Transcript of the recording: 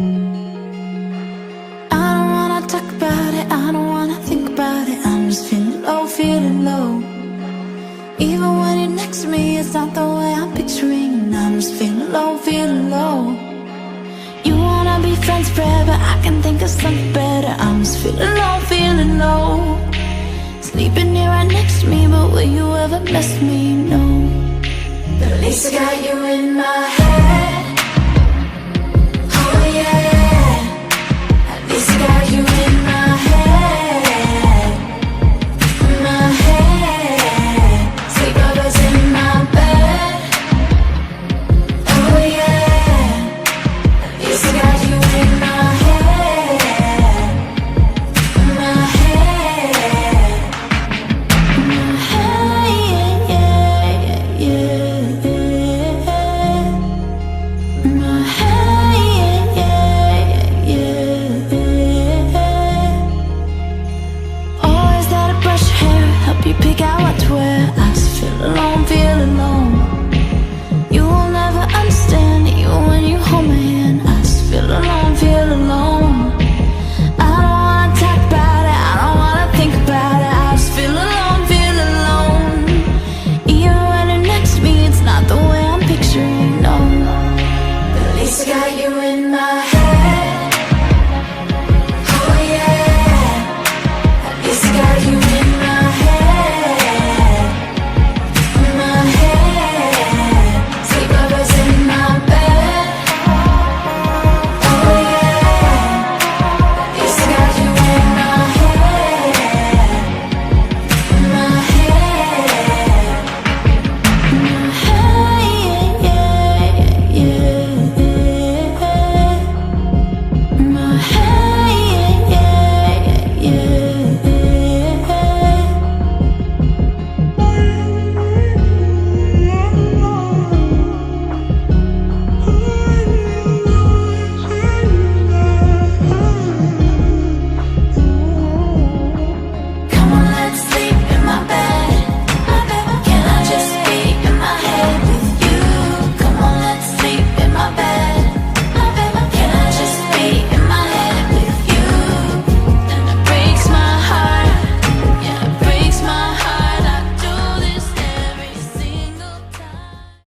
I don't wanna talk about it, I don't wanna think about it. I'm just feeling low, feeling low. Even when you're next to me, it's not the way I'm picturing. I'm just feeling low, feeling low. You wanna be friends forever, I can think of something better. I'm just feeling low, feeling low. Sleeping here right next to me, but will you ever miss me? No. But at least I got you in my head.